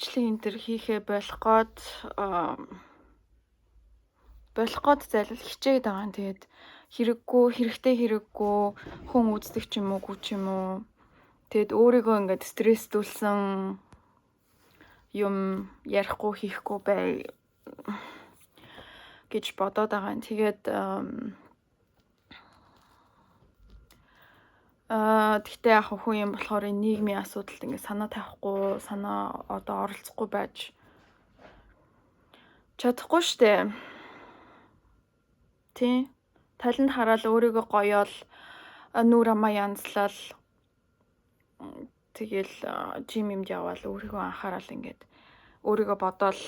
бичлэг энэ төр хийхээ болох гээд зайлвал хичээд байгаа юм. Тэгээд хэрэгтэй хэрэггүй хүн үздэг ч юм уугүй ч юм уу. Тэгэд өөрийгөө ингээд стресстүүлсэн юм ярихгүй хийхгүй бай гэж бодоод байгаа юм. Тэгээд тэгтээ яг хүн юм болохоор энэ нийгмийн асуудалд ингээд санаа тавихгүй, санаа одоо оролцохгүй байж чадахгүй штэ. Тий. Талент хараад өөрийгөө гоёол нүур амаа янзлал тэгэл жим юмд яваал өөрийгөө анхаарал ингээд өөрийгөө бодоол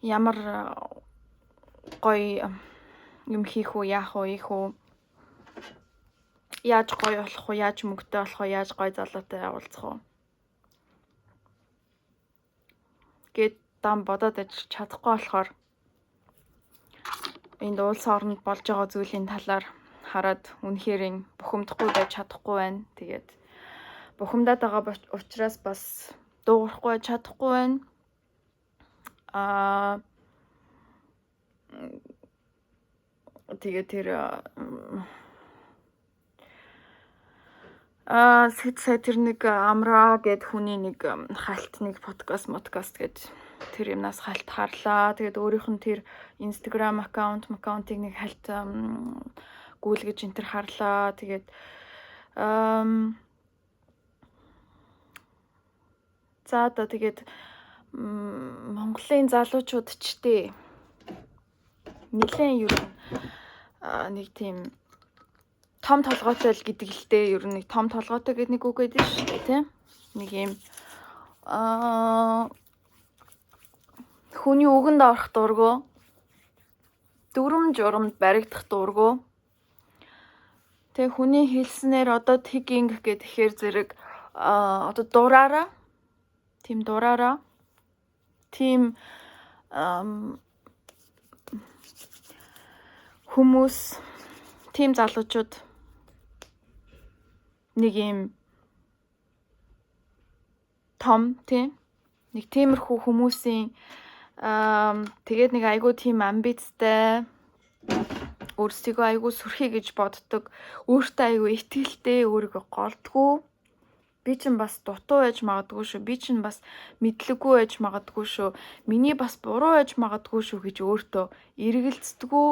ямар гоё юм хийх үү, яах уу, ийх үү, яаж гоё болох уу, яаж мөнгөтэй болох уу, яаж гоё залуутай уулзах уу гэд дам бодоод ажиж чадахгүй болохоор энд улс оронд болж байгаа зүйлийн талаар хараад үнэхээр бухимдахгүй байж чадахгүй байна. Тэгээд бухимдаад байгаа учраас бас дуугарахгүй чадахгүй байна. Тэгээд тэр сая тэр нэг амраа гэд хүний нэг хальт нэг подкаст гэд тэр юмнаас хальт харлаа. Тэгээд өөрийнх нь тэр Instagram аккаунтыг нэг хальт гүйлгэж энэ төр харлаа. Тэгээд за одоо тэгээд Монголын залуучууд ч дээ нэлээд ер нь нэг тийм том толгойтой л гэдэг л дээ. Ер нь нэг том толгойтой гэдэг нэг үг гэдэг шүү дээ, тийм. Нэг юм хүний үгэнд орох дурггүй. Дүрм журамд баригдах дурггүй. Тэг хүний хэлснээр одоо тгинг гэхээр зэрэг одоо дураараа. Тийм хүмүүс, тийм залуучууд нэг юм том тийм нэг тиймэрхүү хүмүүсийн тэгээд нэг айгүй тийм амбицтай өөрсдийгөө айгүй сүрхий гэж боддог, өөртөө айгүй итгэлтэй, өөрийгөө голдгүй. Би чинь бас дутуу байж магадгүй шүү. Би чинь бас мэдлэггүй байж магадгүй шүү. Миний бас буруу байж магадгүй шүү гэж өөртөө эргэлздэггүй.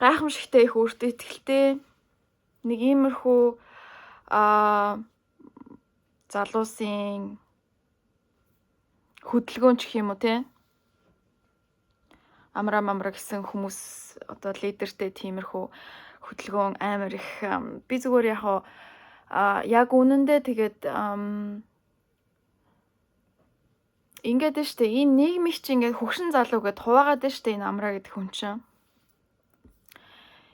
Гайхамшигтай их өөртөө итгэлтэй нэг иймэрхүү залуусын хөдөлгөөн ч гэх юм уу те. Амраа гэсэн хүмүүс одоо лидертэй тиймэрхүү хөдөлгөөн амар их би зүгээр яг үнэндээ тэгээд ингээд нь штэ энэ нийгмийг чи ингээд хөгшин залуу гэд хуваагаад нь штэ энэ амраа гэдэг хүн чинь.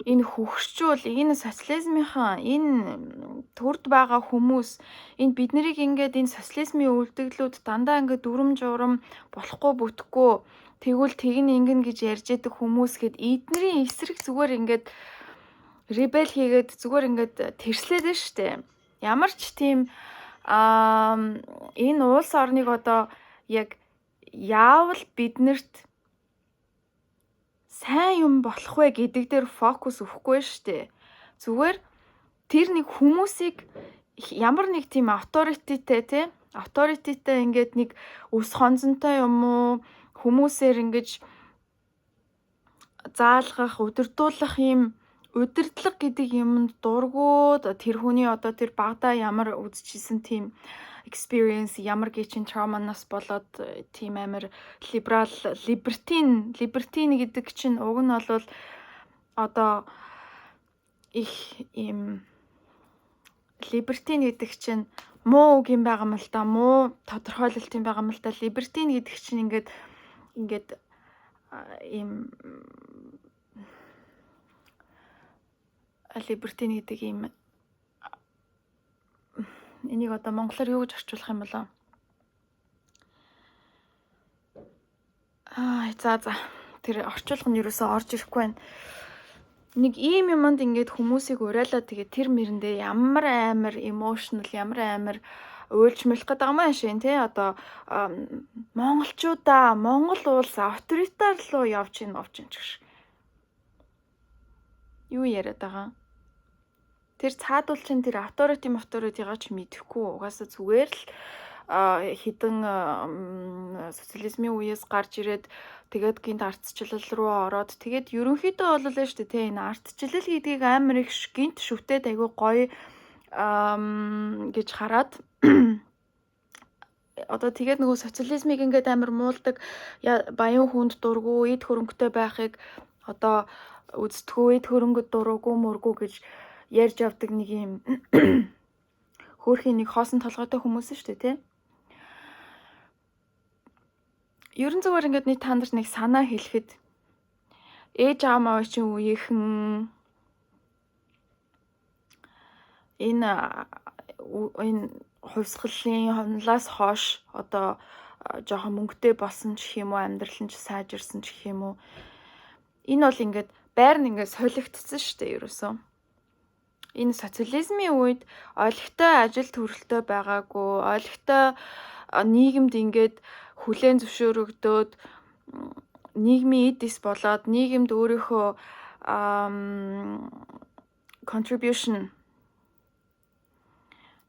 Энэ хөгшчүүл энэ социализмынхаа энэ төрд байгаа хүмүүс энэ бид нарыг ингээд энэ социализмын үйлдвэрлэлүүд дандаа ингээд дүрм журам болохгүй бүтэхгүй тэгвэл ингэн гэж ярьж яадаг хүмүүс гэд эднэрийн эсрэг зүгээр ингээд ребел хийгээд зүгээр ингээд тэрслээд нь штэ. Ямар ч тийм энэ улс орныг одоо яг яавал биднэрт сайн юм болох вэ гэдэг дээр фокус өгөхгүй штэ. Зүгээр тэр нэг хүмүүсийг ямар нэг тийм авторитеттэй те авторитеттэй ингээд нэг өс хонзонтой юм уу хүмүүсээр ингэж заалгах, удирдуулах юм удирдлага гэдэг юмд дургууд тэр хүний одоо тэр багада ямар үзчихсэн тийм experience ямар гэчин trauma-наас болоод тийм амар libertine гэдэг чинь уг нь бол одоо их юм libertine гэдэг чинь муу үг юм байгаа юм л да, муу тодорхойлолт юм байгаа юм л да. Libertine гэдэг чинь ингээд ийм libertine гэдэг ийм энийг одоо монголоор юу гэж орчуулах юм болоо? За тэр орчуулга нь юусоо орж ирэхгүй байна. Нэг ийм юмд ингээд хүмүүсийг урайлаа тэгээд тэр мэрэндээ ямар амар emotional, ямар амар уйлж мэлэх гэдэг юм шин тий одоо монголчуудаа Монгол улс авторитар руу явж ийн ч гэж. Юу яриад байгаа? Тэр цаадуул чинь тэр авторитыгаа ч мэдэхгүй. Угаасаа зүгээр л хідэн социализмын үеэс гарч ирээд тэгээд гинт ардчлал руу ороод тэгээд ерөнхийдөө бол л шүү дээ тий энэ ардчлал гэдгийг амар их гинт шүтээд айгүй гоё гэж хараад одоо тэгээд нөгөө социализмыг ингээд амар муулдаг баян хүнд дургу эд хөрөнгөтэй байхыг одоо үздэггүй эд хөрөнгөд дургу мөргүү гэж ярьж авдаг нэг юм хөөрхийн нэг хоосон толгойтой хүмүүс шүү дээ тий. Ерөн зүгээр ингээд нэг та нарт нэг санаа хэлэхэд ээж аав маа чинь үеийнхэн энэ хувьсгалын хонлоос хойш одоо жоохон мөнгөтэй болсон ч гэх юм уу амьдрал нь ч сайжирсан ч гэх юм уу энэ бол ингээд байр нь ингээд солигдсон шүү дээ ерөөсөө. Энэ социализмын үед олигтой ажил төрөлтөй байгаагүй, олигтой нийгэмд ингээд хүлээн зөвшөөрөгдөөд нийгмийн эдис болоод нийгэмд өөрийнхөө contribution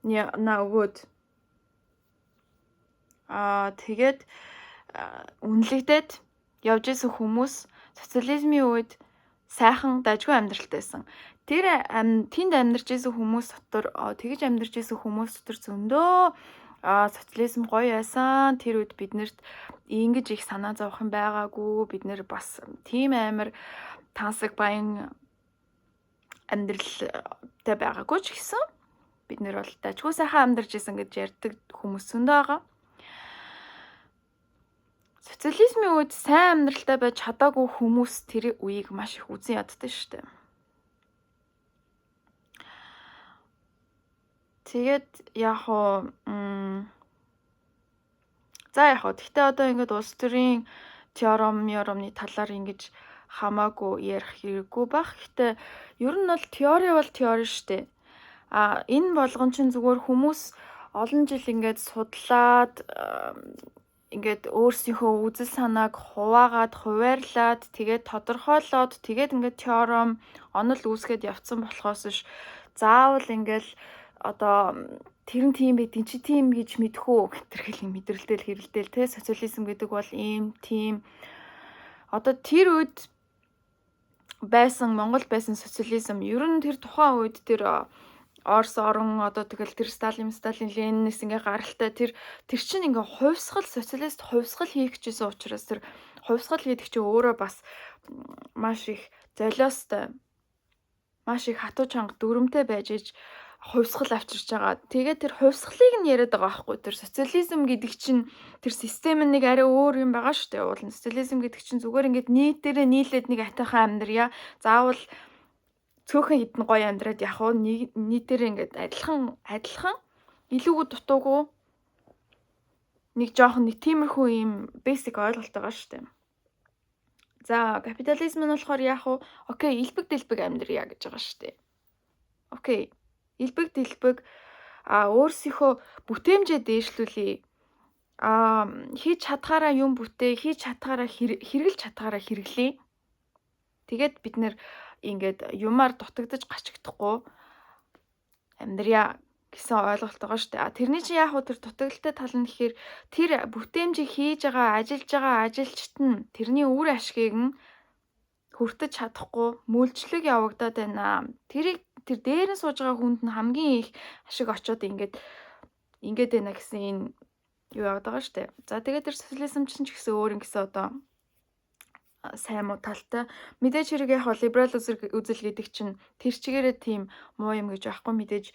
өгөөд тэгээд үнэлэгдээд явж исэн хүмүүс социализмын үед сайхан дажгүй амьдралтай байсан. Тэр тэнд амьдарч исэн хүмүүс дотор тэгж амьдарч исэн хүмүүс дотор зөндөө социализм гоё байсан. Тэр үед биднэрт ингэж их санаа зовхон байгаагүй. Бид нэр бас тийм амар тансаг баян амьдралтай байгаагүй ч гэсэн бид нэр бол дажгүй сайхан амьдарч исэн гэж ярьдаг хүмүүс зөндөө байгаа. Социализмын үед сайн амьдралтай байж чадаагүй хүмүүс тэр үеийг маш их үзэн яддаг шүү дээ. Тэгээд яг уу гэхдээ одоо ингээд улс төрийн теоремны талаар ингэж хамаагүй ярих хэрэггүй баг. Гэхдээ ер нь бол теори бол теори шүү дээ. Энэ болгон чинь зүгээр хүмүүс олон жил ингээд судлаад ингээд өөрсдийнхөө үзэл санааг хуваагаад, хуваарлаад, тэгээд тодорхойлоод, тэгээд ингээд теорем онол үүсгээд явцсан болохоос ш заавал ингээд одоо тэр нь тийм байдгийн чи тийм гэж мэдхүү гэтэрхэл мэдрэлдэл хэрэлдэл те социализм гэдэг бол ийм тийм одоо тэр үед байсан Монгол байсан социализм ер нь тэр тухайн үед тэр Орос орон одоо тэгэл тэр Сталин Ленинээс ингээ гаралтай тэр чинь ингээ хувьсгал социалист хувьсгал хийх гэжсэн учраас тэр хувьсгал хийдэг чинь өөрөө бас маш их золиостой маш их хатуу чанга дүрмтэй байж иж хувьсгал авчирч байгаа. Тэгээд тэр хувьсгалыг нь яриад байгаа байхгүй тэр социализм гэдэг чинь тэр систем нэг арай өөр юм байгаа шүү дээ. Уул социализм гэдэг чинь зүгээр ингээд нийтээрээ нийлээд нэг атайхан амьдрья. Заавал цөөхөн хідэн гоё амьдраад яг уу нийтээр ингээд адилхан илүүгөө дутуугүй нэг жоохон нэг тиймэрхүү юм basic ойлголт байгаа шүү дээ. За капитализм нь болохоор яг уу окей илбэг дэлбэг амьдрья гэж байгаа шүү дээ. Окей илбэг дэлбэг өөрсийнхөө бүтээмжээ дээшлүүлээ. Хийж чадхаараа юм бүтээ, хийж чадхаараа хэрэглэж чадхаараа хэрэглэе. Тэгээд бид нэр ингээд юмар дутагдаж гачигдахгүй амьдрья гэсэн ойлголт байгаа шүү дээ. Тэрний чинь яг хөө тэр дутагдaltaй тал нь гэхээр тэр бүтээмжийг хийж байгаа, ажиллаж байгаа ажилчид нь тэрний үр ашгийг нь хүртэж чадахгүй мөлжлөг явагдаад байна. Тэр дээр нь сууж байгаа хүнд нь хамгийн их ашиг очоод ингээд байна гэсэн энэ юу яваад байгаа шүү дээ. За тэгээд тэр социализм чинь ч гэсэн өөр ингэсэн одоо сайн муу талтай. Мэдээж хэрэг яг либерал үзэл гэдэг чинь тэр чигээрээ тийм муу юм гэж байхгүй мэдээж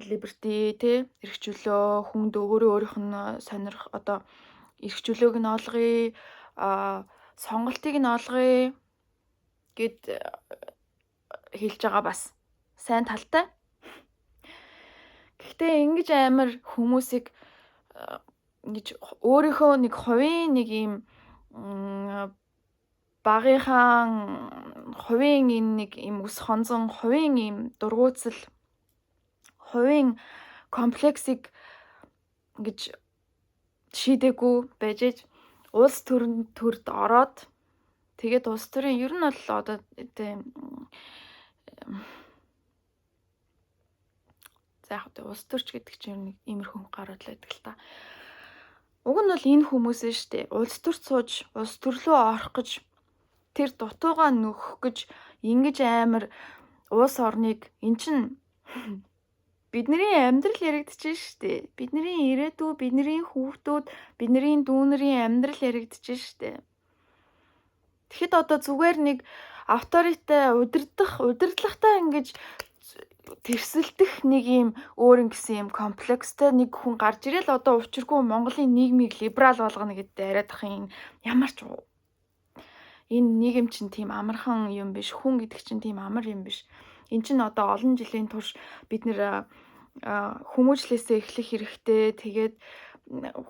liberty те эрхчлөө хүнд өөрийнх нь сонирх одоо эрхчлөөг нь олгоё сонголтыг нь олгоё гэд хэлж байгаа бас сайн талтай. Гэхдээ ингэж амар хүмүүсийг ингэж өөрийнхөө нэг хувийн нэг юм багийнхаа хувийн энэ нэг юм ус хонзон хувийн юм дургуутсал хувийн комплексыг ингэж шийдээгүй байж улс төрд ороод тэгээд улс төрийн ер нь бол одоо тийм за яг улс төрч гэдэг чинь нэг иймэрхүү гараад л байдаг л та. Уг нь бол энэ хүмүүс нь штэ улс төрт сууж улс төрлөө орох гэж тэр дутуугаа нөхөх гэж ингэж амар улс орныг эн чин бидний амьдрал яригдчихэж штэ. Бидний ирээдүй, бидний хүүхдүүд, бидний дүүнэрийн амьдрал яригдчихэж штэ. Тэгэхэд одоо зүгээр нэг авторитет удирдлагатай ингэж тэрсэлдэх нэг юм өөр ингэсэн юм комплекстэй нэг хүн гарч ирэл одоо учиргүй Монголын нийгмийг либерал болгоно гэдээ яриад ах юм ямар ч энэ нийгэм чинь тийм амархан юм биш, хүн гэдэг чинь тийм амар юм биш. Эн чинь одоо олон жилийн турш бид нэр хүмүүжлээсээ эхлэх хэрэгтэй. Тэгээд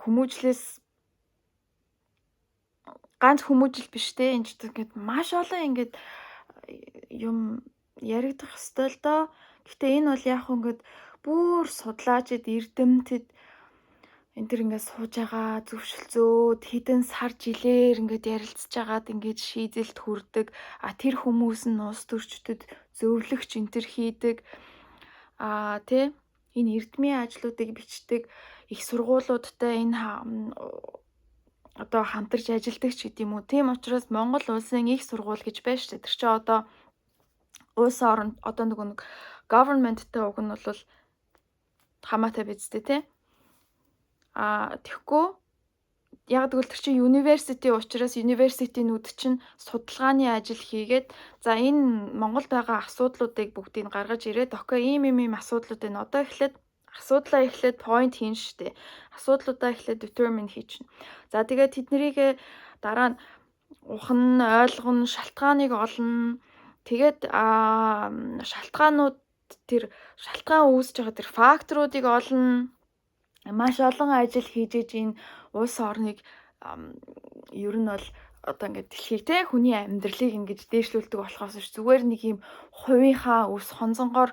хүмүүжлээс ганц хүмүүжил биш те энэ ч ингээд маш олон ингээд юм яригдах ёстой л доо. Гэтэ энэ бол яг ингээд бүр судлаачид эрдэмтэд энэ төр ингээд сууж байгаа зөвшөлтөөд хэдэн сар жилээр ингээд ярилцж байгаад ингээд шийдэлд хүрдэг. Тэр хүмүүс нь улс төрчдөд зөвлөгч энэ төр хийдэг. Тэ энэ эрдмийн ажлуудыг бичдэг их сургуулиудтай энэ одоо хамтарч ажилладаг ч гэдэм үү. Тийм учраас Монгол улсын их сургууль гэж байна шүү дээ. Тэр чинь одоо улс орнд одоо нэг government-тэй уг нь бол хамаатай биз дээ тий. Тэгэхгүй яг тэгвэл тэр чинь university учраас university-нүүд чинь судалгааны ажил хийгээд за энэ Монголд байгаа асуудлуудыг бүгдийг гаргаж ирээд окей ийм асуудлууд энэ одоо эхлээд асуудлаа эхлээд point хийн штэ. Асуудлуудаа эхлээд determine хийчихнэ. За тэгээд тэднийг дараа нь ухна, ойлгоно, шалтгааныг олно. Тэгээд шалтгаанууд тэр шалтгаан үүсэж байгаа тэр факторуудыг олно. Маш олон ажил хийж энэ улс орныг ер нь бол одоо ингээд дэлхийг те хүний амьдралыг ингэж дээшлүүлдэг болохоос зүгээр нэг юм хувийнхаа өс хонзонгоор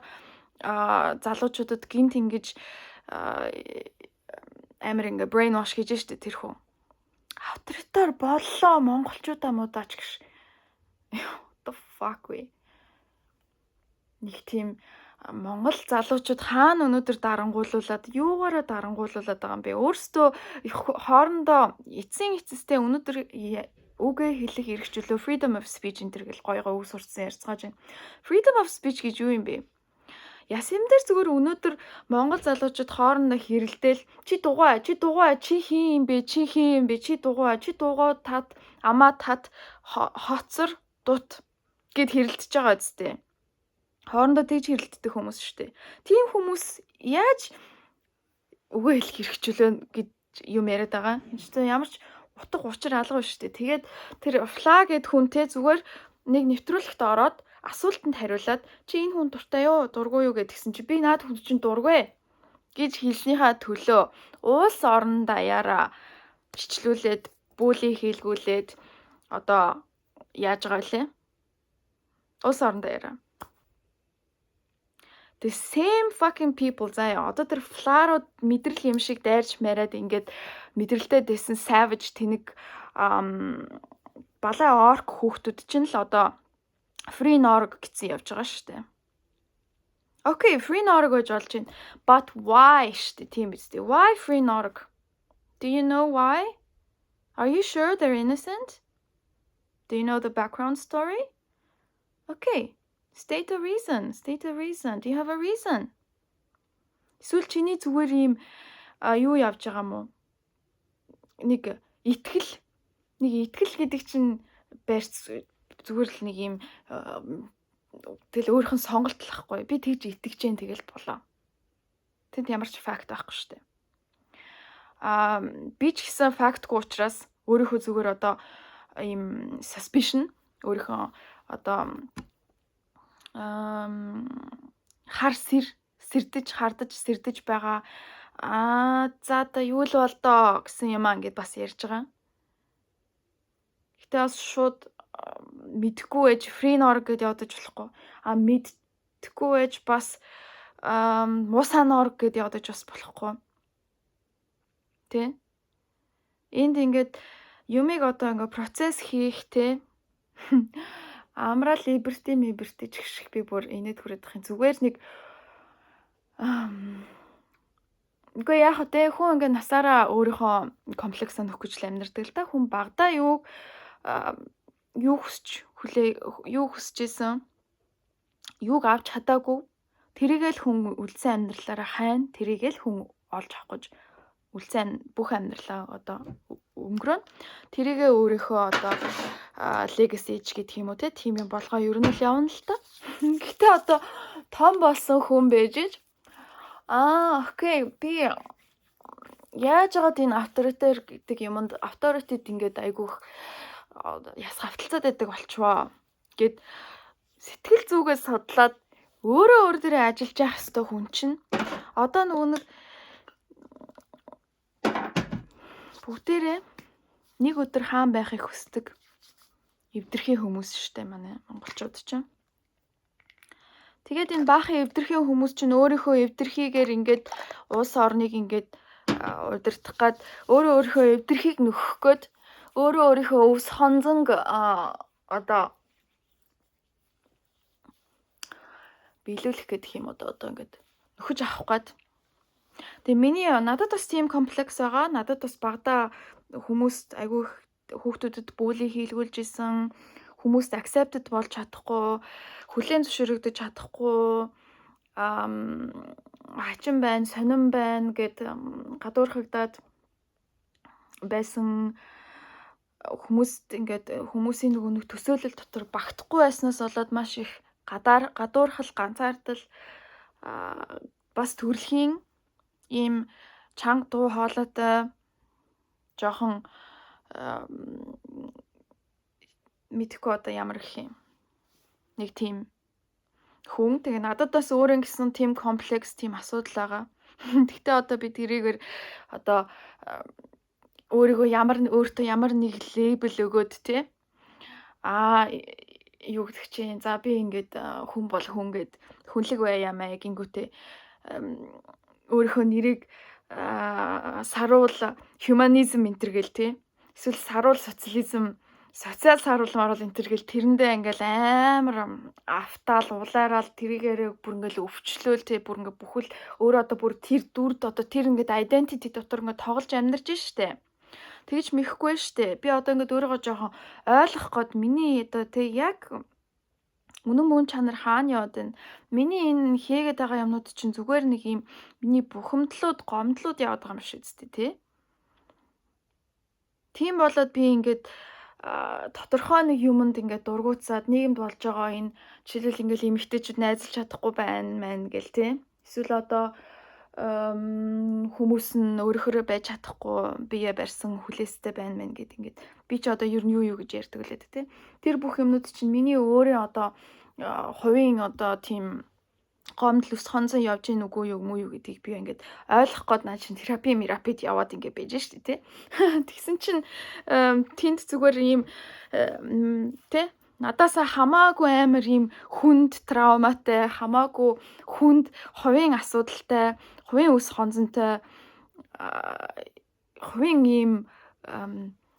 залуучуудад гинт ингэж амар ингээ brain wash хийж штэ тэр хүн. Авторитар боллоо монголчуудаа муудаач гэж. What the fuck вэ? Нэг тийм Монгол залуучууд хаана өнөөдөр дарангуулуулад юугаараа дарангуулуулад байгаа юм бэ? Өөрсдөө хоорондоо эцсийн эцэстэй өнөөдөр үгээ хэлэх эрхчлөө freedom of speech энэ төр гэл гойгоо үг сурцсан ярьцгааж байна. Freedom of speech гэж юу юм бэ? Ясэм дээр зүгээр өнөөдөр Монгол залуучууд хоорондоо хэрэлдээл чи дугуй чи хин юм бэ чи дугуй тат амаа тат хоцор дут гэд хэрэлдэж байгаа үстэй. Хоорондоо тэгж хэрэлддэг хүмүүс шүү дээ. Тийм хүмүүс яаж үгээ хэлэх хэрэгчлөө гэж юм яриад байгаа. Энэ ч ямар ч утга учир алга шүү дээ. Тэгээд тэр фла гэд хүнтэй зүгээр нэг нэвтрүүлэгт ороод асуултанд хариулаад чи энэ хүн дуртай юу дургүй юу гэдгсэн чи би наад хүн чинь дургүй гэж хэлснийхаа төлөө уус орон даяараа бичлүүлээд бүүлий хийлгүүлээд одоо яаж байгаа вэ? Уус орон даяараа the same fucking people заяа одоо тэр фларууд мэдрэл юм шиг дайрч мариад ингээд мэдрэлтэй дэсэн savage тэнэг балай орк хүүхдүүд чинь л одоо free norg гэсэн явж байгаа шүү дээ. Okay, free norg гэж болж байна. But why шүү дээ тийм биз дээ. Why free norg? Do you know why? Are you sure they're innocent? Do you know the background story? Okay. State a reason. Do you have a reason? Эсвэл чиний зүгээр ийм юу явж байгаа мó? Нэг итгэл гэдэг чинь барьц зүгээр л нэг ийм тэгэл өөрийнх нь сонголт л ахгүй. Би тэгж итгэж जैन тэгэл болоо. Тэнд ямар ч факт байхгүй шүү дээ. Би ч гэсэн фактгүй учраас өөрийнхөө зүгээр одоо ийм suspicion өөрийнхөө одоо сэрдэж байгаа. За одоо юу л бол доо гэсэн юм ингээд бас ярьж байгаа. Гэтэ бас шууд мэдхгүй байж free norg гэдээ ядаж болохгүй. Мэдхгүй байж бас муусаноор гэдээ ядаж бас болохгүй. Тэ? Энд ингээд юмыг одоо ингээд процесс хийх те амраа либерти ч гэх би бүр инээд хүрээд их зүгээр нэг үгүй яах вэ хүн ингээд насаараа өөрийнхөө комплексаа нөхөх гэж л амьдардаг л та хүн багадаа юу хүсэж исэн юуг авч чадаагүй тэрийгэл хүн үлдсэн амьдралаараа хайн тэрийгэл хүн олж авах гэж үлдсэн бүх амьдралаа одоо өнгөрөө тэрийгээ өөрийнхөө одоо legacy гэх юм уу тийм юм болгоо ер нь л явна л та. Гэтэ одоо том болсон хүн байж иж окей би яаж яагаад энэ авторитар гэдэг юмд авторитет ингээд айгүйх ясгавталцаад байдаг болчихвоо гэд сэтгэл зүгээс судлаад өөр дээрээ ажиллаж явах хэвээр хүн чинь одоо нэг бүгдээрээ нэг өдөр хаан байхыг хүсдэг эвдэрхий хүмүүс штэ манай монголчууд чинь. Тэгээд энэ баахан эвдэрхий хүмүүс чинь өөрийнхөө эвдэрхийгээр ингээд улс орныг ингээд удирдах гад өөрийнхөө эвдэрхийг нөхөх гээд өөрийнхөө өвс хонзонг одоо биелүүлэх гэдэг юм одоо ингээд нөхөж авах гээд. Тэгээ надад бас тийм комплекс байгаа. Надад бас багада хүмүүст айгүй хүүхдүүдэд бүли хийлгүүлж исэн, хүмүүст accepted болж чадахгүй, хүлээн зөвшөөрөгдөж чадахгүй, хачин байна, сонирн байна гэд гадуурхагдаад байсан хүмүүст ингээд хүмүүсийн нэг төсөөлөл дотор багтахгүй байснаас болоод маш их гадуурхал, ганцаардал бас төрөлхийн ийм чанга дуу хоолойтой жоохон мэдхгүй одоо ямар гэх юм нэг тийм хүн тэгээ надад бас өөрөө гэсэн тийм комплекс тийм асуудал байгаа. Гэхдээ одоо би тэрийгээр одоо өөрийгөө өөртөө ямар нэг лейбл өгөөд те юу гэдэг чинь за би ингээд хүн бол хүн гэд хүнлэг байяамаа гингүүтээ өөрийнхөө нэрийг саруул humanism энтер гэл тий эсвэл саруул социализм социал саруул марул энтер гэл тэрэндээ ингээл амар автаал улаарал тэрийгээрээ бүр ингээл өвчлөөл тий бүр ингээ бүхэл өөрөө одоо бүр тэр дүрд одоо тэр ингээд identity дотор ингээ тоглож амьдарч штэ. Тэгэж мэхгүй штэ. Би одоо ингээд өөрийгөө жоохон ойлгох гээд миний одоо тий яг үнэн мөн чанар хаана яваад байна? Миний энэ хийгээд байгаа юмнууд чинь зүгээр нэг юм миний бухимдлууд, гомдлууд яваад байгаа юм шиг үстэй тий. Тийм болоод би ингээд тодорхой нэг юмд ингээд дургуутсаад нийгэмд болж байгаа энэ жишээлбэл ингээд эмэгтэйчүүд найзалж чадахгүй байна гэл тий. Эсвэл одоо хүмүүс нь өөрөөрөө байж чадахгүй бие барьсан хүлээстэй байна гэд ингээд би ч одоо ер нь юу гэж ярьдаг лээ тий. Тэр бүх юмнууд чинь миний өөрөө одоо хувийн одоо тийм гомдол ус хонзон явж ийн үгүй юу мүү юу гэдгийг би ингээд ойлгох гээд наа чин терапид яваад ингээд байж штэ тий. Тэгсэн чинь тэнд зүгээр ийм тий надаасаа хамаагүй амар ийм хүнд трауматай хамаагүй хүнд хувийн асуудалтай хувийн ус хонзонтой хувийн ийм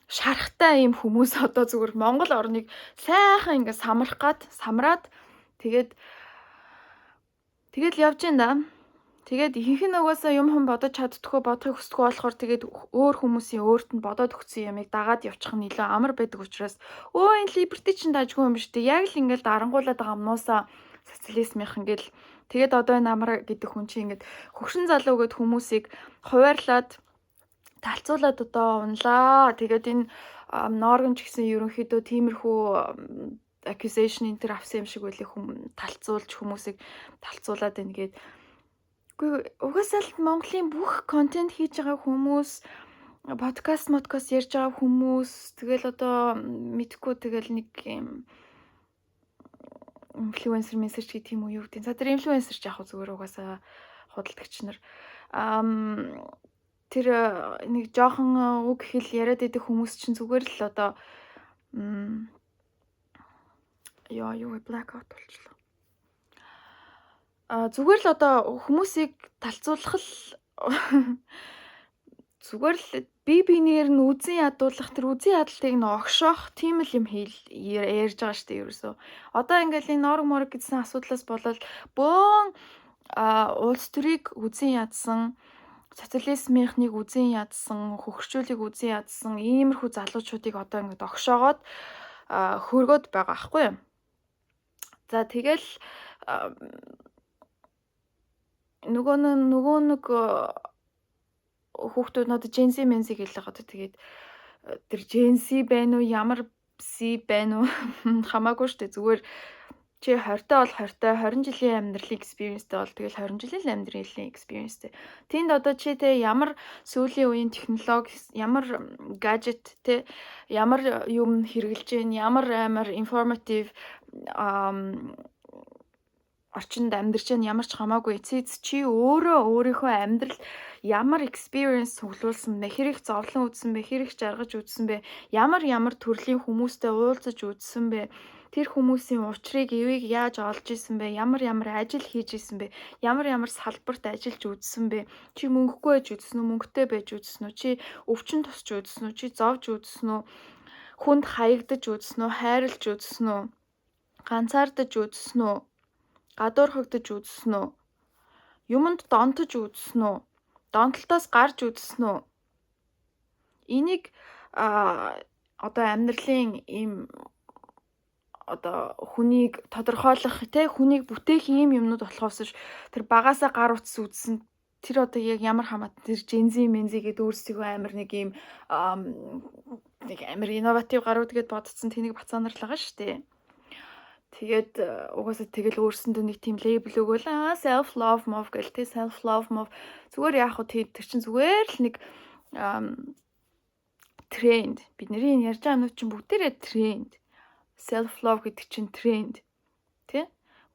шарахтай ийм хүмүүс одоо зүгээр Монгол орныг сайхан ингээд самраад тэгээд явж ин да. Тэгээд ихэнх нь угаасаа юм хүн бодож чаддгүй бодохыг хүсдэггүй болохоор тэгээд өөр хүмүүсийн өөрт нь бодоод өгсөн ямыг дагаад явчих нь илүү амар байдаг учраас энэ либерти чинь дажгүй юм шүү дээ. Яг л ингээд дарангуулаад байгаа юмнуусаа социализмынхан гэл тэгээд одоо энэ амар гэдэг хүн чинь ингээд хөгшин залуу гэд хүмүүсийг хуваарлаад талцуулаад одоо унлаа. Тэгээд энэ Норгон ч гэсэн ерөнхийдөө тиймэрхүү accusation энтер авсан юм шиг байлиг талцуулж хүмүүсийг талцуулаад байна гээд. Үгүй угаасаа л Монголын бүх контент хийж байгаа хүмүүс подкаст ярьж байгаа хүмүүс тэгэл одоо мэдхгүй тэгэл нэг юм инфлюенсер мессеж гэх юм уу юу гэдэг. За тэр инфлюенсер ч яг зүгээр угаасаа худалдагч нар тэр нэг жоохон үг хэл яриад идэх хүмүүс чинь зүгээр л одоо юу blackout болчихлоо. Зүгээр л одоо хүмүүсийг талцуулах л зүгээр л бие биенээр нь үзэн ядуулах, тэр үзэн ядалтыг нь огшоох тийм л юм ярьж байгаа шүү дээ ерөөсөө. Одоо ингээл энэ норог морог гэсэн асуудлаас болоод бөөн улс төрийг үзэн ядсан, социализмынхныг үзэн ядсан, хөгшчүүлийг үзэн ядсан иймэрхүү залуучуудыг одоо ингээд огшоогоод хөргөөд байгаа аахгүй юу. За тэгэл нөгөө нэг хүүхдүүд нь одоо Gen Z men's гэлээ одоо тэгээд тэр Gen Z байна уу ямар C байна уу хамаагүй шүү дээ. Зүгээр чи 20-тай бол 20-тай 20 жилийн амьдралын experienceтэй бол тэгэл 20 жилийн амьдралын experienceтэй. Тэнд одоо чи тэ ямар сүүлийн үеийн технологи, ямар гаджет тэ ямар юм хэрэгжилж байна, ямар амар informative орчинд амьдарч байна, ямар ч хамаагүй эцээц чи өөрийнхөө амьдрал ямар experience цуглуулсан бэ, хэрэг зовлон үзсэн бэ, хэрэг жаргаж үзсэн бэ, ямар төрлийн хүмүүстэй уулзаж үзсэн бэ, тэр хүмүүсийн учрыг эвийг яаж олж исэн бэ, ямар ажил хийж исэн бэ, ямар салбарт ажиллаж үзсэн бэ, чи мөнгөгүй байж үзсэн үү, мөнгөтэй байж үзсэн үү, чи өвчин тусч үзсэн үү, чи зовж үзсэн үү, хүнд хаягдаж үзсэн үү, хайрлж үзсэн үү, ганцаардаж үзсэн үү, гадуурхагдаж үзсэн үү, юмд донтож үзсэн үү, донтолтоос гарч үзсэн үү? Энийг одоо амьдралын ийм одоо хүнийг тодорхойлох те хүнийг бүтээх ийм юмнууд болохоос тэр багаасаа гар утас үзсэн тэр одоо яг ямар хамаатай тэр Gen Z men's гэдэг өөрсдөө амар нэг ийм нэг амар инноватив гарууд гэд бодсон тэнийг бацаанарлаа шүү дээ. Тэгээд угаасаа тэгэл өөрсөндөө нэг тийм лейбл өгөөл self love move гэл тэ self love move зүгээр яах вэ тэр чинь зүгээр л нэг тренд бидний ярьж байгаа юмнууд чинь бүгдээрээ тренд self love гэдэг чинь тренд тий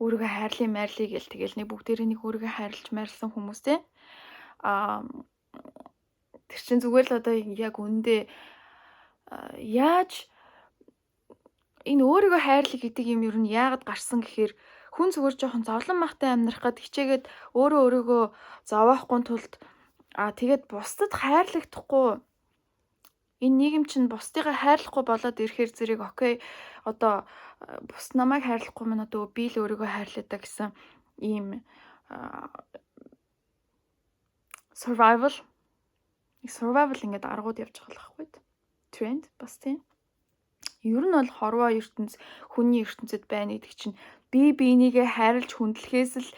өөрийгөө хайрлын майрлыг гэл тэгэл нэг бүгдээрээ нэг өөрийгөө хайрлж майрлсан хүмүүс тий тэр чинь зүгээр л одоо яг үндэ яаж энэ өөрийгөө хайрлах гэдэг юм ер нь яагаад гарсан гэхээр хүн зүгээр жоохон зовлон махтай амьдрах гээд хичээгээд өөрийгөө зовоохгүй тулд тэгээд бусдад хайрлагдахгүй энэ нийгэм чинь бусдыгаа хайрлахгүй болоод ирэхээр зэрэг окей одоо бус намайг хайрлахгүй мань одоо би л өөрийгөө хайрлаа да гэсэн ийм survival ингээд аргууд явж байгаа байхгүй тренд бас тийм ер нь бол хорвоо ертөнц хүний ертөнцид байна гэдэг чинь бие биенийгээ хайрлж хүндлэхээс л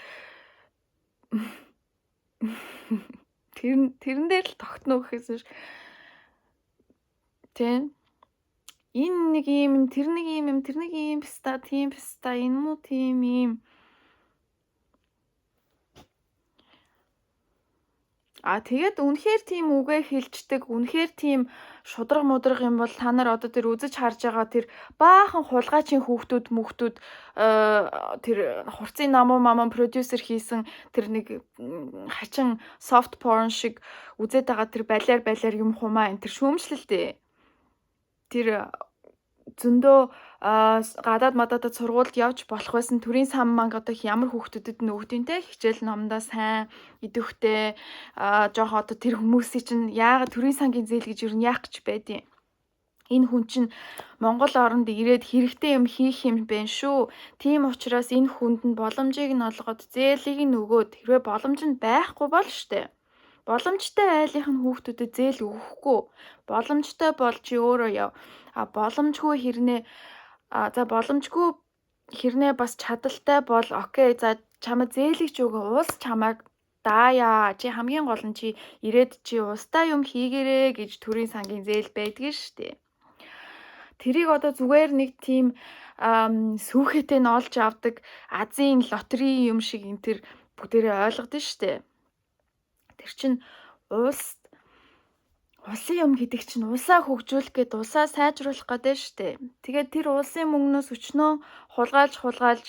тэрэн дээр л тогтно гэхээс тийм энэ нэг юм тэр нэг юм пста тийм пста энэ муу тийм юм тэгээд үнэхээр тийм үгээ хэлждэг, үнэхээр тийм шудраг мудраг юм бол та нар одоо тэр үзэж харж байгаа тэр баахан хулгайчийн хүүхдүүд тэр хурцын намуу продюсер хийсэн тэр нэг хачин soft porn шиг үзээд байгаа тэр балиар юм хумаа энэ тэр шүүмжлэлтэй. Тэр зөндөө гадаад мададад сургуульд явж болох байсан төрийн сан манга одоо ямар хүүхдүүдэд нөгдөнтэй хичээл номдоо сайн идэвхтэй жоох одоо тэр хүмүүсийн чинь яагаад төрийн сангийн зээл гэж юу яах гэж байдیں۔ Энэ хүн чинь Монгол оронд ирээд хэрэгтэй юм хийх юм байна шүү. Тийм учраас энэ хүнд нь боломжийг нь олгоод зээлийг нь өгөөд хэрвээ боломж нь байхгүй бол штэ. Боломжтой айлынх нь хүүхдүүдэд зээл өгөхгүй. Боломжтой бол чи өөрөө яв. Боломжгүй хэрнээ бас чадaltaй бол окей за чамд зээлийг ч өгөө уус чамайг даая чи хамгийн гол нь чи ирээд чи устдаа юм хийгэрээ гэж төрийн сангийн зээл байдгийг штэ. Тэрийг одоо зүгээр нэг тийм сүүхэтээ нь олж авдаг Азийн лотери юм шиг энэ тэр бүгдээрээ ойлгодсон штэ. Тэр чинь улсын юм гэдэг чинь улсаа хөгжүүлэх гээд улсаа сайжруулах гэдэг штэ. Тэгээд тэр улсын мөнгнөөс өчнөө хулгайлж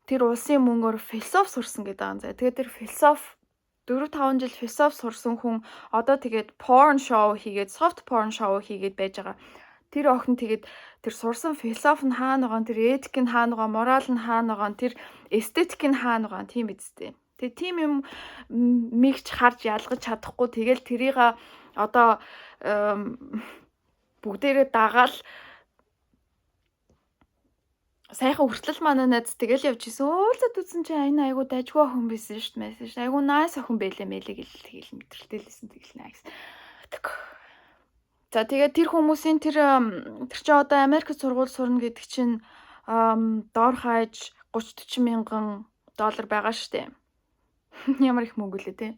тэр улсын мөнгөөр философи сурсан гэдэг юм заа. Тэгээд тэр философи 4-5 жил философи сурсан хүн одоо тэгээд porn show хийгээд soft porn show хийгээд байж байгаа. Тэр охин тэгээд тэр сурсан философи нь хаана байгаа, тэр этик нь хаана байгаа, морал нь хаана байгаа, тэр эстетик нь хаана байгаа тийм биз дээ. Тэгээ тийм юм мигч харж ялгаж чадахгүй тэгэл тэрийг одоо бүгдээрээ дагаал сайхан хүртэл манай найз тэгэл явж исэн. Уулзаад үзсэн чинь энэ айгуу дажгүй охин байсан шүү дээ. Мессеж айгуу nice охин байлээ мэлээ гэл мэдрэлтэйлсэн тэгэл nice. За тэгээд тэр хүмүүсийн тэр чи одоо Америкт сургууль сурна гэдэг чинь доор хаяж 30-40 мянган доллар байгаа штэ. Ямар их мөнгө лээ те.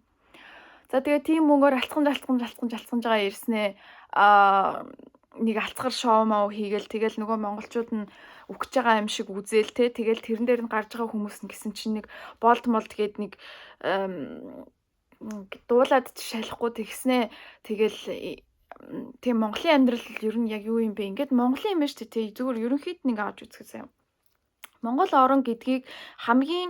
За тэгээд тийм мөнгөөр алцхан жагаа ирснээ нэг алцгар шоу маа хийгээл тэгэл нөгөө монголчууд нь өгч байгаа юм шиг үзээл те. Тэгэл тэрэн дээр нь гарч байгаа хүмүүс нь гэсэн чинь нэг болд гээд нэг дуулаад шалахгүй тэгснээ. Тэгэл тийм Монголын амьдрал ер нь яг юу юм бэ? Ингээд Монголын юм шүү дээ. Зүгээр ерөнхийд нэг авч үзэхсэн. Монгол орн гэдгийг хамгийн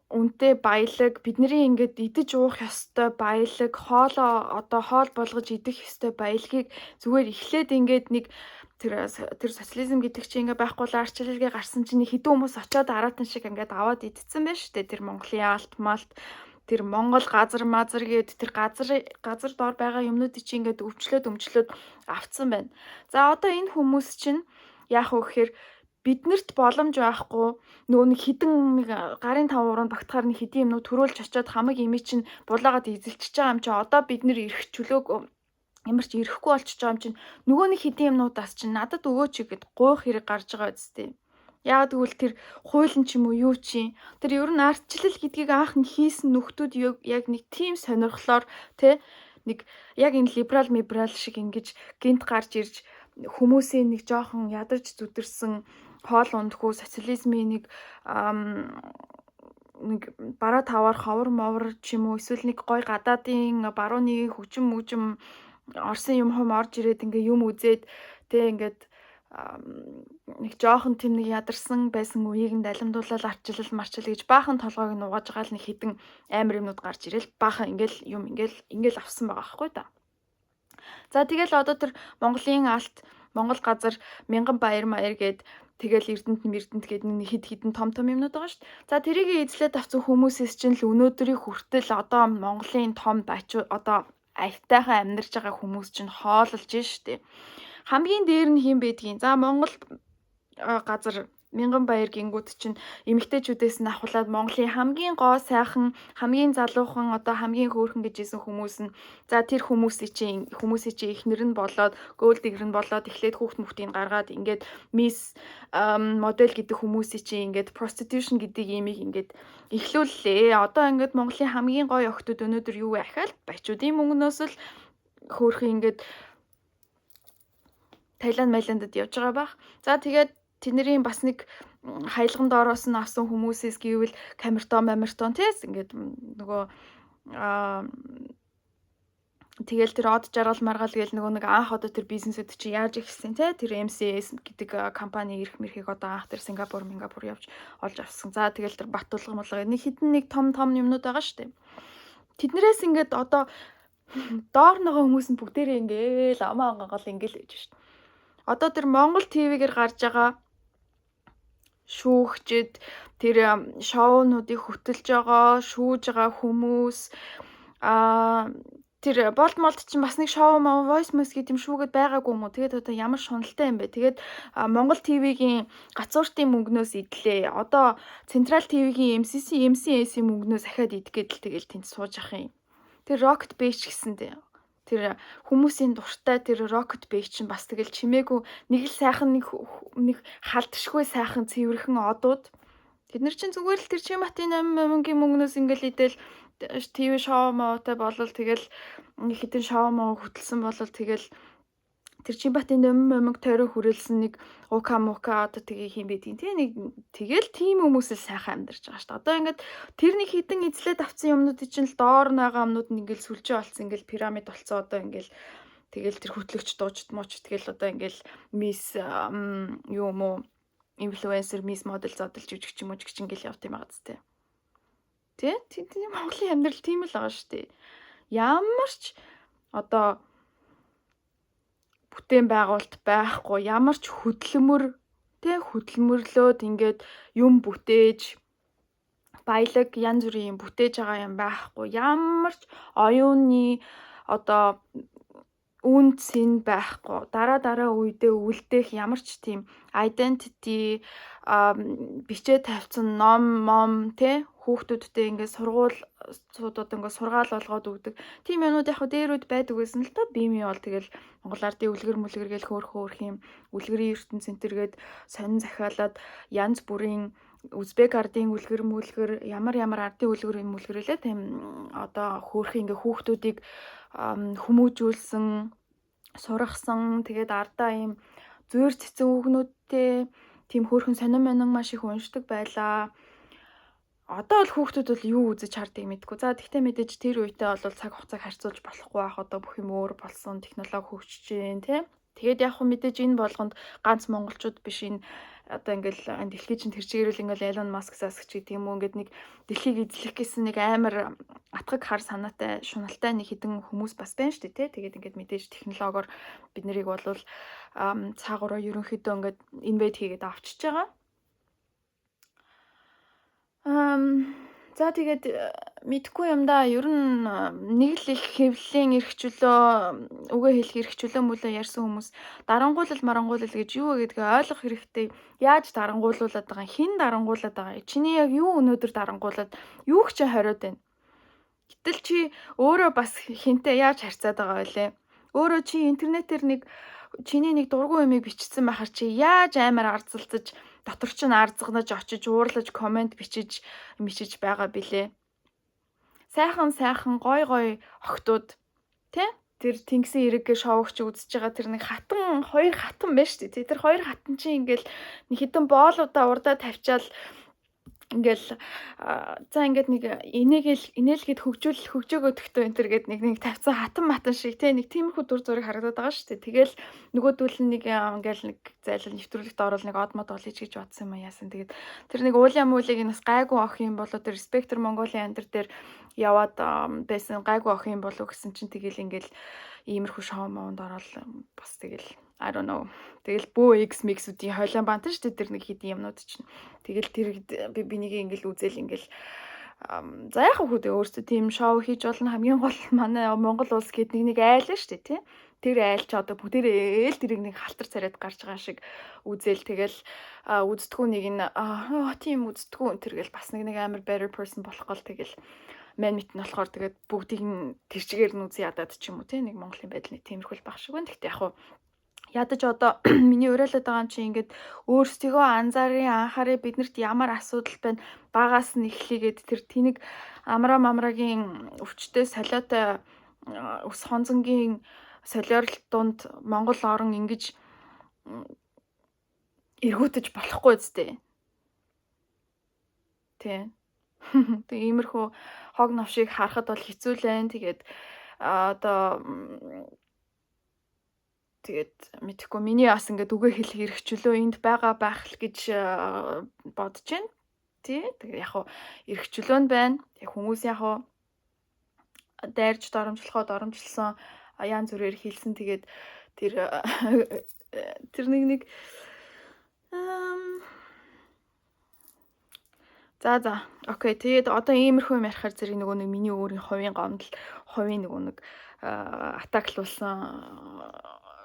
үнэтэй баялаг бидний ингээд идэж уух ёстой баялаг хоолоо одоо хоол болгож идэх ёстой баялагийг зүгээр эхлээд ингээд нэг тэр социализм гэдэг чинь ингээд байхгүй л арчлалгээ гарсан чинь хэдэн хүмүүс очиод араатан шиг ингээд аваад идсэн байна шүү дээ. Тэр Монголын алт малт тэр Монгол газар мазар гээд тэр газар доор байгаа юмнуудыг чи ингээд өвчлөөд авцсан байна. За одоо энэ хүмүүс чинь яах вэ гэхээр биднэрт боломж байхгүй нөгөө нэг хідэн нэг гарын 5 уран багтахаар нэг хэдийн юмнууд төрөөлж очиод хамаг имий чинь булаагаад эзэлчихэж байгаа юм чи одоо бид нэр ирэх чөлөөг ямар ч ирэхгүй болчихж байгаа юм чинь нөгөө нэг хэдийн юмнуудаас чинь надад өгөөч гэд гуйх хэрэг гарч байгаа үстэй. Яг тэгвэл тэр хуулийн ч юм уу юу чи тэр ер нь ардчлал гэдгийг анх нь хийсэн нөхдүүд яг нэг тийм сонирхлоор тэ нэг яг энэ либерал шиг ингэж гинт гарч ирж хүмүүсийн нэг жоохон ядарч зүдэрсэн хоол ундгүй социализмын нэг бараа таваар ховор мовор ч юм уу эсвэл нэг гой гадаадын барууны хүчим орсон юм орж ирээд ингээ юм үзээд тэ ингээд нэг жоохон тийм нэг ядарсан байсан үеийг нь далимдуулаад арчлал марчил гэж баахан толгойг нь угааж байгаа л нэг хідэн амар юмнууд гарч ирэл баахан ингээл авсан байгаа байхгүй та. За тэгэл одоо тэр Монголын алт Монгол газар мянган баяр гээд тэгэл Эрдэнэт гээд нэг хидэн том юмнууд байгаа шүү дээ. За тэрийг эзлээд авсан хүмүүсээс чинь л өнөөдрийн хүртэл одоо Монголын том бачуу одоо аятайхан амьдарч байгаа хүмүүс чинь хоололж штэ. Хамгийн дээр нь хэн байдгийг. За Монгол газар мянган баяр гингүүд чинь эмэгтэйчүүдээс нь ахуулаад Монголын хамгийн гоо сайхан хамгийн залуухан одоо хамгийн хөөрхөн гэж хэлсэн хүмүүс нь за тэр хүмүүсийн чинь ихнэр нь болоод gold digger нь болоод эхлээд хүүхд мөхтийг гаргаад ингээд miss модель гэдэг хүмүүсийн чинь ингээд prostitution гэдэг имийг ингээд эхлүүллээ. Одоо ингээд Монголын хамгийн гоё охтууд өнөөдөр юу вэ ахаал бачуудын мөнгнөөс л хөөрхөн ингээд Таиланд явж байгаа бах. За тэгээд тэдний бас нэг хаялган доороос нь авсан хүмүүсээс гэвэл камертон тийс ингээд нөгөө тэгэл тэр од жаргал маргал гээл нөгөө нэг анх одоо тэр бизнесүүд чи яаж ихсэн те тэр MCS гэдэг компани ирэх мэрхийг одоо анх тэр Сингапур явж олж авсан. За тэгэл тэр Батулга нэг хідэн нэг том юмнууд байгаа штэ. Тэднэрээс ингээд одоо доор нөгөө хүмүүс нь бүгдээрээ ингээл амаа ангал ингээл байж штэ. Одоо тэр Монгол ТV-гээр гарч байгаа шүүгчд тэр шоунуудыг хөтөлж байгаа, шүүж байгаа хүмүүс тэр болд чинь бас нэг шоу voice mess гэдэг юм шүүгээд байгаагүй юм уу? Тэгээд одоо ямар шуналтай юм бэ? Тэгээд Монгол ТV-гийн гацууртын мөнгнөөс идлээ. Одоо Централ ТV-гийн MCS-ийн мөнгнөөс ахаад идгээд л тэгэл тэнд сууж ах юм. Тэр Rocket Beach гэсэн дээ. Тэр хүмүүсийн дуртай тэр Rocket Beach чинь бас тэгэл чимээгүй нэг л сайхан нэг халдшгүй сайхан цэвэрхэн одууд. Тэд нар чинь зүгээр л тэр Чиматын мөнгөний мөнгнөөс ингээл идэл ТV шоу моотой болол тэгэл нэг хитэн шоу моо хөтэлсэн болол тэгэл тэр Чиматын мөнгө тойроо хүрээлсэн нэг ука одоо тэгээ хийм байдгийн тий нэг тэгэл тийм хүмүүс л сайхан амьдарч байгаа шүү дээ. Одоо ингээд тэр нэг хитэн эзлээд авсан юмнуудыг чинь л доор байгаа юмнууд нь ингээл сүлжээ болсон ингээл пирамид болцсон одоо ингээл тэгэл тэр хөтлөгч дуучид мууч тэгэл одоо ингээл мисс юу юм уу инфлюенсер мисс модель зодолж жүжигч юм уу гэж ингээл явт юм байгаа зү тий. Тийм Монголын амьдрал тийм л байгаа шүү дээ. Ямар ч одоо бүтээн байгуулалт байхгүй, ямар ч хөдөлмөрлөөд ингээд юм бүтээж баялаг янз бүрийн юм бүтээж байгаа юм байхгүй. Ямар ч оюуны одоо үнцэн байхгүй. Дараа үедээ үлдээх ямар ч тийм identity бичээ тавьсан ном тий хүүхдүүдтэй ингээд сургуулиудад ингээд сургаал болгоод өгдөг. Тийм юмнууд яг дээр үед байдаг байсан л та. Би бол тэгэл Монгол ардын үлгэр гээл хөөх юм үлгэрийн ертөнц центргээд сонин захиалаад янз бүрийн Узбек ардын үлгэр ямар ардын үлгэр лээ тийм одоо хөөх ингээ хүүхдүүдийг хүмүүжүүлсэн сургасан тэгээд ардаа ийм зөөр цэцэн хүүхнүүдтэй тийм хөөрхөн сонин маш их уншдаг байлаа. Одоо бол хүүхдүүд бол юу үзэж хардгийг мэдгүй. За тэгтээ мэдээж тэр үедээ бол цаг хугацааг харьцуулж болохгүй байх. Одоо бүх юм өөр болсон, технологи хөгжиж байна тий. Тэгээд яг хөө мэдээж энэ болгонд ганц монголчууд биш энэ одоо ингээл дэлхий чинь тэр чигээрэл ингээл Elon Musk засагч гэдэг юм уу ингээд нэг дэлхийг эзлэх гэсэн нэг амар атгаг хар санаатай шуналтай нэг хідэн хүмүүс бас байна шүү дээ тий. Тэгээд ингээд мэдээж технологиор бид нарыг болвол цаагаараа ерөнхийдөө ингээд инвэйт хийгээд авчиж байгаа. За тэгээд мэдгүй юм да. Ер нь нэг л их хэвлэлийн эрхчлөө үгээ хэлэх эрхчлөө мөлөө ярьсан хүмүүс дарангуулал гэж юу гэдгээ ойлгох хэрэгтэй. Яаж дарангуулуулад байгаа, хэн дарангуулад байгаа. Чиний яг юу өнөөдөр дарангуулад юуг ч хориод байна. Гэтэл чи өөрөө бас хинтээ яаж харьцаад байгаа вэ? Өөрөө чи интернетээр чиний нэг дургүй юмыг бичсэн байхаар чи яаж амар арзалцаж дотор чинь арзгнаж очиж уурлаж комент бичиж байгаа билээ. Сайхан гой охтууд тий тэр Тэнгисийн эрэг шоугч үзэж байгаа тэр нэг хоёр хатан байна шүү дээ. Тэр хоёр хатан чинь ингээл нэг хідэн боолуудаа урдаа тавьчаал ингээл за ингээд нэг инээлгээд хөгжөөгөө төгтөө энэ төр гэд нэг тавьсан хатан матан шиг тий нэг тиймэрхүү дүр зураг харагдаад байгаа шүү дээ. Тэгэл нөгөөдөл нь ингээл нэг зайлал нэвтрүүлэгт орол нэг од мод олж гэж бодсон юм яасан. Тэгээд тэр нэг уулын муулыг нас гайгүй ах юм болоо тэр Spectre Mongolia андер дээр яваад байсан гайгүй ах юм болоо гэсэн чинь тэгэл ингээл иймэрхүү шоу муунд орол бас тэгэл I don't know. Тэгэл бөө X-Mix-үүдийн хойлон бантан шүү дээ тэр нэг хэдийн юмнууд чинь. Тэгэл тэр би нэг ингээл үзэл ингээл за яах вэ өөртөө тийм шоу хийж болно хамгийн гол манай Монгол улс гээд нэг айл нь шүү дээ тий. Тэр айл ч одоо бүгдээрээ л тэрийг нэг халтар царайд гарч байгаа шиг үзэл тэгэл үздэггүй нэг нь тийм үздэггүй тэргээл бас нэг амар better person болох гол тэгэл мэн мэт нь болохоор тэгээд бүгдийг нь тэр чигээр нь үзье ядаад ч юм уу тий нэг Монголын байдал нэг тиймэрхүүл баг шиг байна. Гэхдээ яг хуу ядаж одоо миний уриалаад байгаа юм чи ингээд өөрсдийгөө анхаараа биднэрт ямар асуудал байна багаас нь эхлэгээд тэр тэнэг амрагийн өвчтөе солиотой ус хонзонгийн солиорл дунд Монгол орон ингэж эргүүтэж болохгүй зү тий. Тэг иймэрхүү хог навшиг харахад бол хэцүү л байна. Тэгээд одоо тэгээд мэдхгүй миний бас ингээд үгээ хэлэх эрхчлөө энд байгаа байх л гэж бодож байна. Тий. Тэгээд яг хуу эрхчлөө нь байна. Яг хүмүүс яг хуу дайрж доромжилсан янз бүрээр хэлсэн. Тэгээд тэр нэг за окей. Тэгээд одоо иймэрхүү юм ярихаар зэрэг нэг миний өөрийн хувийн гомдол, хувийн нэг атаклуулсан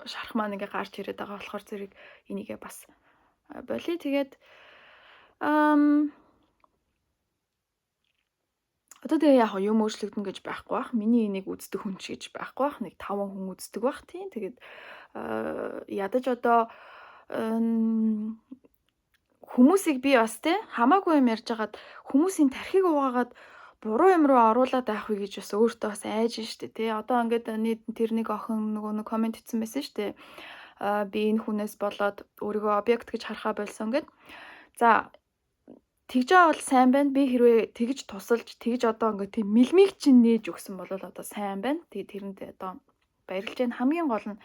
шарах маань ингээ гарч ирээд байгаа болохоор зэрэг энийгээ бас болий. Тэгээд одоо тэгээ яг юм өөрчлөгдөн гэж байхгүй бах. Миний энийг үздэг хүн ч гэж байхгүй бах. Нэг 5 хүн үздэг бах тийм. Тэгээд ядаж одоо хүмүүсийг би бас тий хамаагүй юм ярьж хагаад хүмүүсийн тархийг угаагаад буруу юм руу оруулаад авах вэ гэж бас өөртөө бас айж штэ тий. Одоо ингээд тэр нэг охин нэг комент хийсэн байсан штэ. Би энэ хүнээс болоод өөрийгөө объект гэж харахаа болсон гэд. За тэгж авал сайн байна. Би хэрвээ тэгж тусалж тэгж одоо ингээд тийм мэлмиг чинь нээж өгсөн бол одоо сайн байна. Тэгээ тэрэнд одоо баярлж байна. Хамгийн гол нь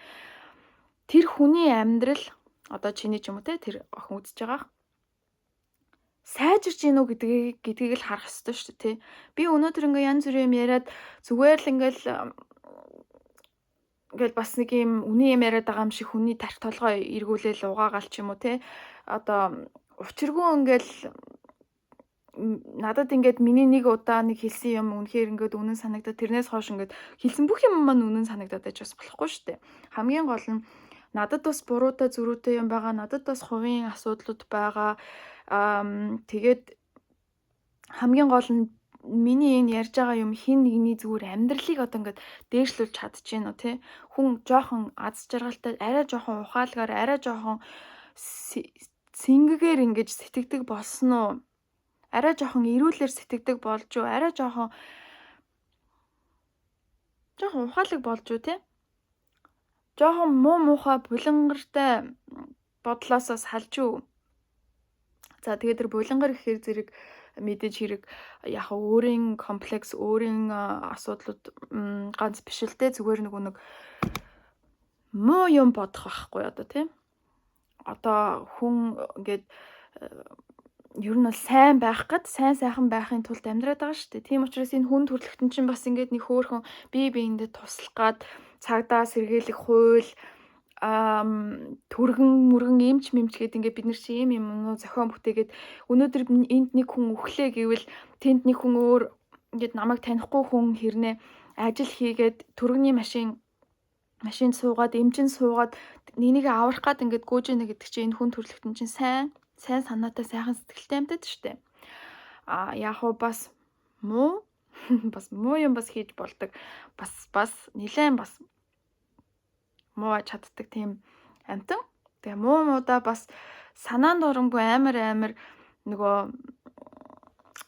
тэр хүний амьдрал одоо чиний ч юм уу те тэр охин үзэж байгаа сайжирч гинүү гэдгийг л харах хэрэгтэй шүү дээ тий. Би өнөөдөр ингээ янз бүрийн юм яриад зүгээр л ингээл ингээл бас нэг юм үний юм яриад байгаа юм шиг хүний тарих толгой эргүүлээл угаагаал ч юм уу те. Одоо учиргүй ингээл надад ингээд миний нэг удаа нэг хэлсэн юм үнэхээр ингээд үнэн санагдаад тэрнээс хойш ингээд хэлсэн бүх юм маань үнэн санагдаад байж бас болохгүй шүү дээ. Хамгийн гол нь надад бас буруутай зөрүүтэй юм байгаа. Надад бас хувийн асуудлууд байгаа. Тэгээд хамгийн гол нь миний энэ ярьж байгаа юм хин нэгний зүгээр амьдралыг одоо ингээд дээшлүүлж чадчихэв нөө тий. Хүн жоохон аз жаргалтай, арай жоохон ухаалгаар, арай жоохон сингэгээр ингэж сэтгэдэг болсон уу? Арай жоохон эрүүлэр сэтгэдэг болж юу? Арай жоохон ухаалаг болж юу тий? Жоохон муу муухай булангартай бодлоосоо салж юу? За тэгээд тэр булангар гэхээр зэрэг мэдээж хэрэг яг өөрийн комплекс, өөрийн асуудлууд ганц биш л дээ. Зүгээр нэг муу юм бодох байхгүй одоо тийм. Одоо хүн ингээд ер нь бол сайн байх гэд сайн сайхан байхын тулд амьдраад байгаа шүү дээ. Тийм учраас энэ хүн төрөлхтөн чинь бас ингээд нэг хөөхөн бие биендээ туслах гад цагдаа сэргийлэх хууль түргэн мөргэн эмч мэмчгээд ингээд бид нар чи юм зохион бүтээгээд өнөөдөр энд нэг хүн өглөө гэвэл тэнд нэг хүн өөр ингээд намайг танихгүй хүн хэрнээ ажил хийгээд түргэний машинд суугаад эмчин суугаад нэнийг аврах гад ингээд гүйж ийнэ гэдэг чинь энэ хүн төрөлхтөн чинь сайн санаатай сайхан сэтгэлтэй амьтад штэ. Яг уу бас муу юм бас хийж болдог. Бас нилээн бас муу чаддаг тийм амтан. Тэгээ муудаа бас санаанд оромгүй амар нөгөө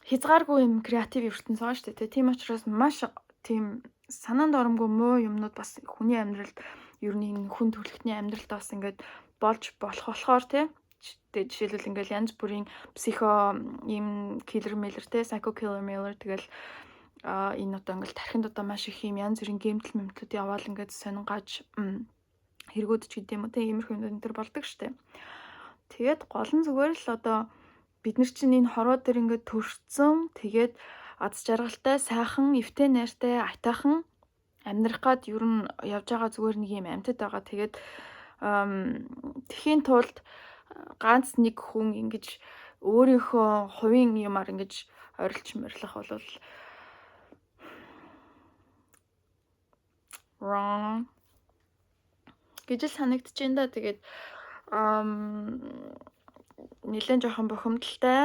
хязгааргүй юм креатив ертөнц байгаа шүү дээ. Тийм учраас маш тийм санаанд оромгүй муу юмнууд бас хүний амьдралд ер нь хүн төрөлхтний амьдралд бас ингээд болж болохоор тий. Тэгээ жишээлбэл ингээл янз бүрийн психо ийм killer mailer те psycho killer mailer тэгэл энэ одоо ингээл тархинд одоо маш их юм янз бүрийн гэмтэл мэмтлүүд яваал ингээд сонингаж хэрэгүүдч гэдэг юм уу те иймэрхүү юм энэ төр болдог штэ. Тэгээд гол нь зүгээр л одоо бид нар чинь энэ хорвоо дээр ингээд төрсөн тэгээд аз жаргалтай сайхан эвтэй найртай айтайхан амьдрах гад ер нь явж байгаа зүгээр нэг юм амьтад байгаа. Тэгээд тэхийн тулд ганц нэг хүн ингэж өөрийнхөө хувийн юмар ингэж орилж морилох бол wrong гэж л санагдаж байна да. Тэгээд нэлээд жоохон бухимдалтай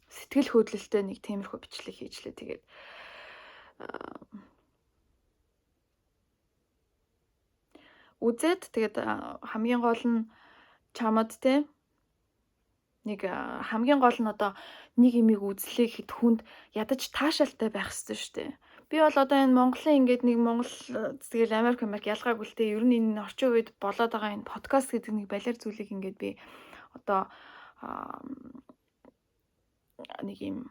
сэтгэл хөдлөлтэй нэг тиймэрхүү бичлэг хийжлээ. Тэгээд үзээд тэгээд хамгийн гол нь чамд те нэг хамгийн гол нь одоо нэг юмыг үзлээ гэхэд хүнд ядаж таашаалтай байх хэрэгтэй шүү дээ. Би бол одоо энэ Монголын ингээд нэг Монгол тэгэл Америк ялгаагүй л те ер нь энэ орчин үед болоод байгаа энэ подкаст гэдэг нэг балиар зүйлийг ингээд би одоо нэг юм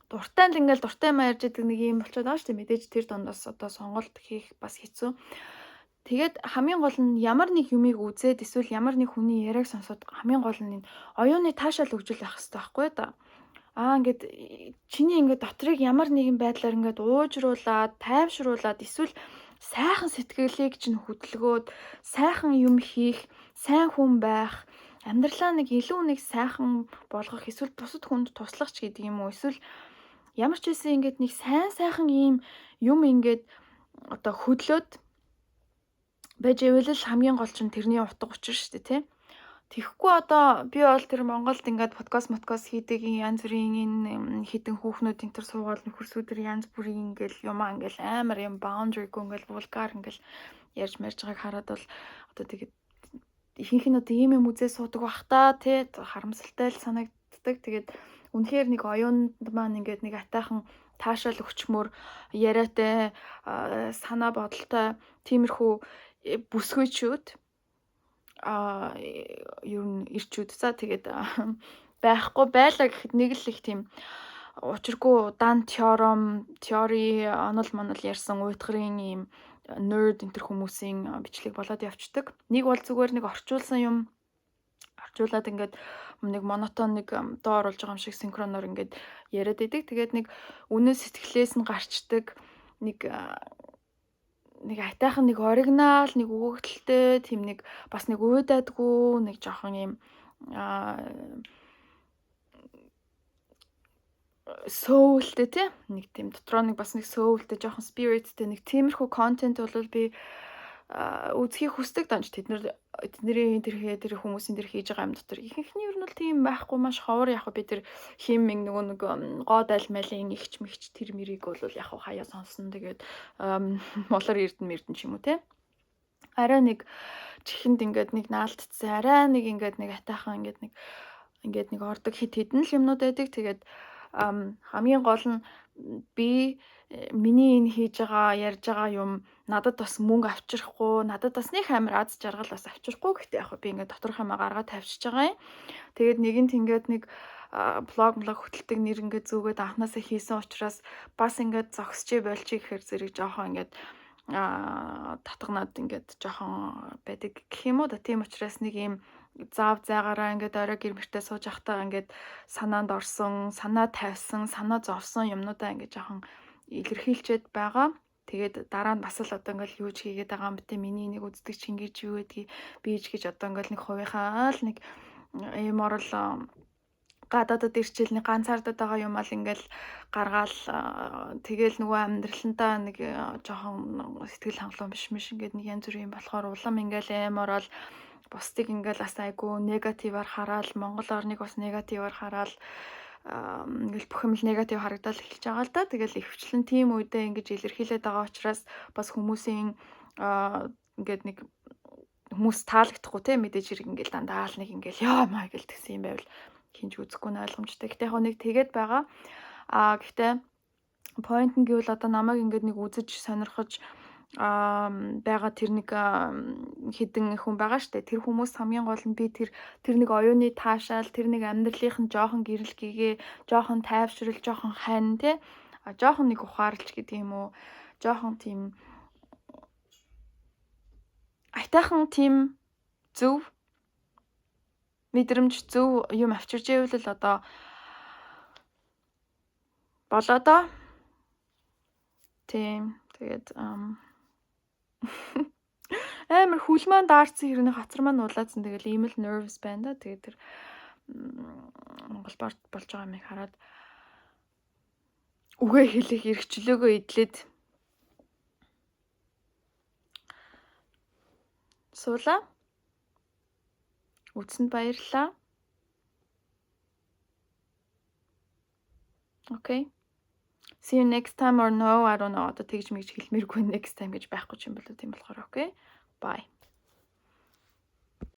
дуртай л ингээл дуртай маа ярьж идэг нэг юм болчиход байгаа шүү дээ. Мэдээж тэр дундаас одоо сонголт хийх бас хэцүү. Тэгээд хамгийн гол нь ямар нэг юмыг үзээд эсвэл ямар нэг хүний яриаг сонсоод хамгийн гол нь энэ оюуны таашаал өгжүүл байх хэрэгтэй байхгүй да. Ингээд чиний ингээд дотрыг ямар нэгэн байдлаар ингээд уужруулад, тайвшруулад эсвэл сайхан сэтгэлийг чинь хөдөлгөөд, сайхан юм хийх, сайн хүн байх, амьдралаа нэг илүү нэг сайхан болгох, эсвэл бусад хүнд туслах ч гэдэг юм уу. Эсвэл ямар ч байсан ингээд нэг сайхан ийм юм ингээд одоо хөдлөөд байж ивэл л хамгийн гол чинь тэрний утга учир шүү дээ тий. Тэгэхгүй одоо би бол тэр Монголд ингээд подкаст хийдэг янз бүрийн энэ хідэн хүүхнүүд энэ төр суугаад нөхөрсүүдэр янз бүрийн ингээл юмаа ингээл амар юм boundary-г ингээл вулгар ингээл ярьж марж байгааг хараад бол одоо тэгээд ихэнх нь одоо ийм юм үзээ суудаг бах та тий харамсалтай л санагддаг. Тэгээд үнэхээр нэг оюунд маань ингээд нэг атайхан таашаал өгчмөр яриатай санаа бодолтой тиймэрхүү бүсгүйчүүд ер нь ирчүүд за тэгээд байхгүй байлаа гэхэд нэг л их тийм учиргүй удаан теори онол монол ярьсан уйтгарын ийм нерд энэ төр хүмүүсийн бичлэг болоод явцдаг. Нэг бол зүгээр нэг орчуулсан юм авчуулаад ингээд нэг монотон нэг дуу оруулж байгаа юм шиг синхроноор ингээд яриад идэг. Тэгээд нэг үнэн сэтгэлээс нь гарчдаг нэг нэг айтайхан нэг оригинал, нэг өгөгдөлтэй, тийм нэг бас нэг уйдадгүй, нэг жоохон юм сөүлтэй тий. Нэг тийм дотроо нэг бас нэг сөүлтэй, жоохон спириттэй нэг тиймэрхүү контент бол би үзхийг хүсдэг донч тэдний тэр хүмүүсийн тэр хийж байгаа юм дотор ихэнхний ер нь бол тийм байхгүй маш ховор яг би тэр химиг нөгөө нэг гоод альмалын ихч мэгч тэр мэрийг бол яг хаяа сонсон тэгээд молор эрдэн ч юм уу те арай нэг чихэнд ингээд нэг наалтцсан арай нэг ингээд нэг атайхан ингээд нэг ордог хит хитэн л юмнууд байдаг тэгээд хамгийн гол нь би миний энэ хийж байгаа ярьж байгаа юм надад бас мөнгө авчрахгүй надад бас нэг амар аз жаргал бас авчрахгүй гэхдээ яг би ингээд доторх юмаа гаргаад тавьчихж байгаа юм. Тэгээд нэгэнт ингээд нэг блог хөтэлдэг нэр ингээд зүгээд анханасаа хийсэн учраас бас ингээд зогсчээ болчих гэхээр зэрэг жоохон ингээд татгнаад ингээд жоохон байдаг гэх юм уу да. Тийм учраас нэг юм заав зайгаараа ингээд орой гэрмэртээ сууж ахтаа ингээд санаанд орсон, санаа тавьсан, санаа зовсон юмнуудаа ингээд жоохон илэрхийлчихэд байгаа. Тэгээд дараа нь бас л одоо ингээл юу ч хийгээд байгаа юм битээ миний нэг үздэг чингийч юу гэдгийг бийж гэж одоо ингээл нэг хувийнхаа л нэг юм орол гадаадад ирчээл нэг ганцаардаад байгаа юм ал ингээл гаргаал тэгээл нөгөө амьдралантаа нэг жоохон сэтгэл хангалуун биш ингээд нэг янз бүрийн болохоор улам ингээл орол бусдыг ингээл бас айгу негативаар хараал Монгол орныг бас негативаар хараал ингээл бүх юм л негатив харагдал эхэлж байгаа л да. Тэгэл ихвчлэн тийм үедээ ингэж илэрхийлээд байгаа учраас бас хүмүүсийн ингээд нэг хүмүүс таалагдахгүй те мэдээж хэрэг ингээл дандаа л нэг ингээл яа маа гэл тэгсэн юм байвал хинж үзэхгүй нь ойлгомжтой. Гэтэ яг нэг тэгээд байгаа. Гэхдээ point нь гэвэл одоо намайг ингээд нэг үзэж сонирхож байгаа тэр нэг хідэн хүн байгаа штэ. Тэр хүмүүс хамгийн гол нь би тэр нэг оюуны таашаал, тэр нэг амьдралынх нь жоохон гэрэлгээгээ, жоохон тайвшрал, жоохон хань тий. Жоохон нэг ухаарлж гэдэг юм уу. Жоохон тийм айтайхан тийм зөв мэдрэмж зөв юм авчирж ивэл одоо болоо доо. Тийм. Тэгээд амар хүл маань даарсан хэрнээ хацар маань уулаацсан. Тэгэл ийм л nervous байна да. Тэгээд тэр Монгол борт болж байгаа юмыг хараад үгээ хэлэх эрхчлөөгөө идлээд суулаа. Үтсэнд баярлалаа. Okay. See you next time or no, I don't know. Одоо тэгж мэгж хэлмээргүй next time гэж байхгүй ч юм болоо тийм болохоор okay. Bye.